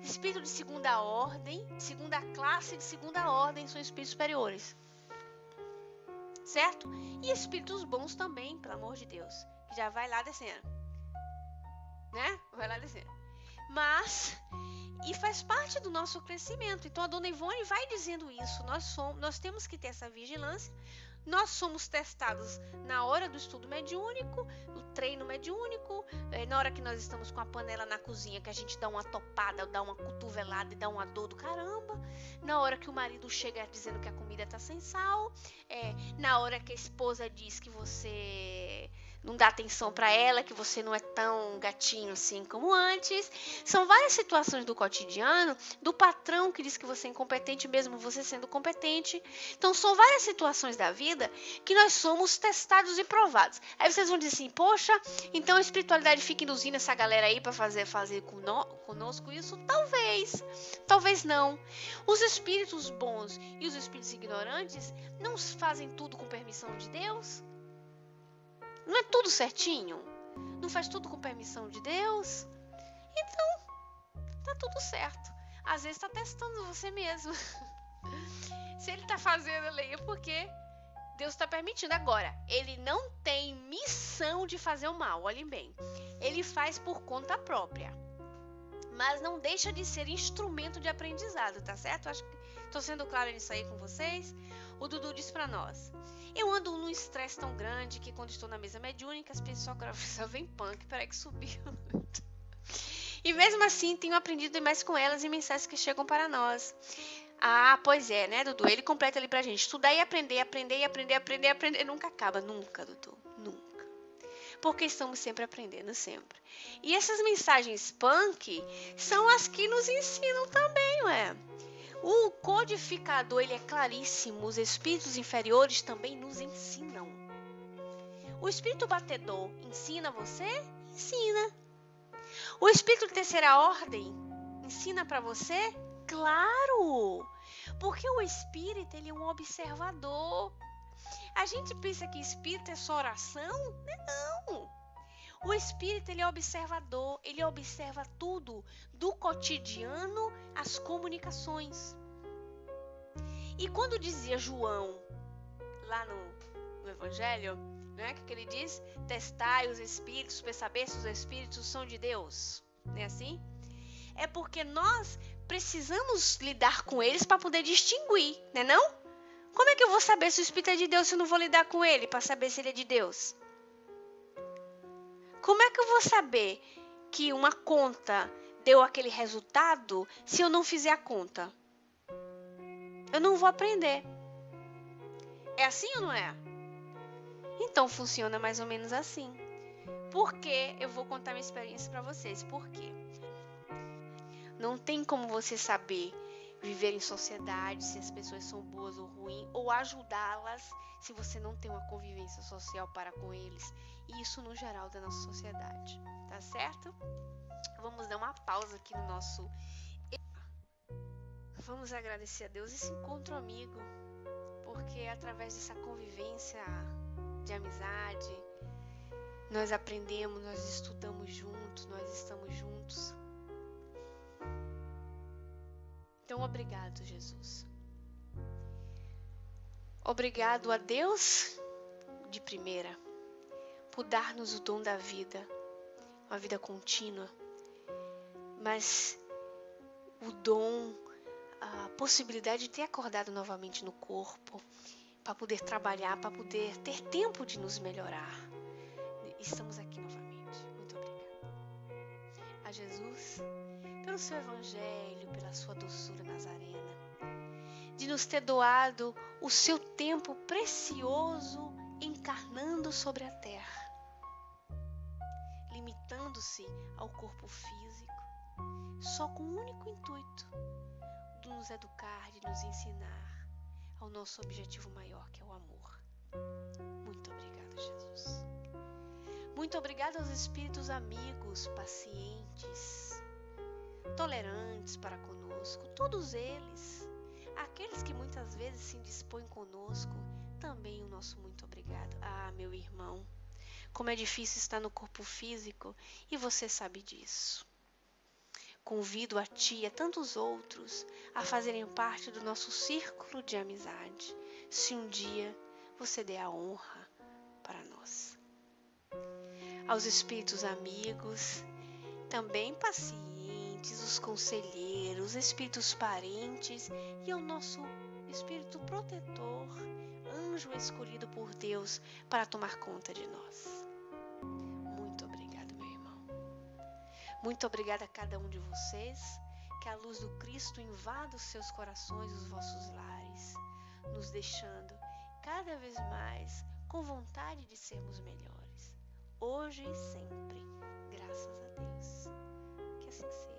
Espírito de segunda ordem, segunda classe de segunda ordem são espíritos superiores. Certo? E espíritos bons também, pelo amor de Deus. Que já vai lá descendo. Né? Vai lá descendo. Mas, e faz parte do nosso crescimento. Então a dona Ivone vai dizendo isso. Nós temos que ter essa vigilância. Nós somos testados na hora do estudo mediúnico, no treino mediúnico, na hora que nós estamos com a panela na cozinha, que a gente dá uma topada, dá uma cotovelada e dá uma dor do caramba. Na hora que o marido chega dizendo que a comida está sem sal. Na hora que a esposa diz que você não dá atenção para ela, que você não é tão gatinho assim como antes. São várias situações do cotidiano, do patrão que diz que você é incompetente, mesmo você sendo competente. Então, são várias situações da vida que nós somos testados e provados. Aí vocês vão dizer assim, poxa, então a espiritualidade fica induzindo essa galera aí para fazer conosco isso? Talvez não. Os espíritos bons e os espíritos ignorantes não fazem tudo com permissão de Deus? Não é tudo certinho? Não faz tudo com permissão de Deus? Então, tá tudo certo. Às vezes tá testando você mesmo. Se ele tá fazendo ali, é porque Deus está permitindo. Agora, ele não tem missão de fazer o mal, olhem bem. Ele faz por conta própria. Mas não deixa de ser instrumento de aprendizado, tá certo? Acho que estou sendo clara nisso aí com vocês. O Dudu diz pra nós: eu ando num estresse tão grande que quando estou na mesa mediúnica, as pessoas só vem punk, peraí que subiu. E mesmo assim, tenho aprendido mais com elas e mensagens que chegam para nós. Ah, pois é, né, Dudu? Ele completa ali pra gente. Estudar e aprender, aprender. Nunca acaba, nunca, Dudu. Nunca. Porque estamos sempre aprendendo, sempre. E essas mensagens punk são as que nos ensinam também, ué. O codificador, ele é claríssimo. Os espíritos inferiores também nos ensinam. O espírito batedor ensina você? Ensina. O espírito de terceira ordem ensina pra você? Claro! Porque o espírito, ele é um observador. A gente pensa que espírito é só oração? Não! O espírito, ele é observador. Ele observa tudo, do cotidiano às comunicações. E quando dizia João, lá no Evangelho, né, que ele diz, testai os espíritos para saber se os espíritos são de Deus. Não é assim? É porque nós precisamos lidar com eles para poder distinguir, né não? Como é que eu vou saber se o espírito é de Deus se eu não vou lidar com ele para saber se ele é de Deus? Como é que eu vou saber que uma conta deu aquele resultado se eu não fizer a conta? Eu não vou aprender. É assim ou não é? Então funciona mais ou menos assim. Por que eu vou contar minha experiência para vocês? Por quê? Não tem como você saber viver em sociedade, se as pessoas são boas ou ruins, ou ajudá-las se você não tem uma convivência social para com eles. E isso no geral da nossa sociedade, tá certo? Vamos dar uma pausa aqui no nosso... Vamos agradecer a Deus esse encontro amigo, porque através dessa convivência de amizade, nós aprendemos, nós estudamos juntos, nós estamos juntos. Então, obrigado, Jesus. Obrigado a Deus de primeira, por dar-nos o dom da vida, uma vida contínua. Mas o dom, a possibilidade de ter acordado novamente no corpo, para poder trabalhar, para poder ter tempo de nos melhorar. Estamos aqui novamente. Muito obrigada. A Jesus, pelo seu evangelho, pela sua doçura nazarena, de nos ter doado o seu tempo precioso encarnando sobre a terra, limitando-se ao corpo físico, só com o único intuito de nos educar, de nos ensinar ao nosso objetivo maior, que é o amor. Muito obrigada, Jesus. Muito obrigada aos espíritos amigos, pacientes, tolerantes para conosco, todos eles, aqueles que muitas vezes se indispõem conosco, também o nosso muito obrigado. Ah, meu irmão, como é difícil estar no corpo físico e você sabe disso. Convido a ti e a tantos outros a fazerem parte do nosso círculo de amizade, se um dia você der a honra para nós. Aos espíritos amigos, também pacientes, os conselheiros, espíritos parentes e ao nosso espírito protetor, anjo escolhido por Deus para tomar conta de nós. Muito obrigado, meu irmão. Muito obrigada a cada um de vocês. Que a luz do Cristo invada os seus corações, os vossos lares, nos deixando cada vez mais com vontade de sermos melhores, hoje e sempre, graças a Deus. Que assim seja.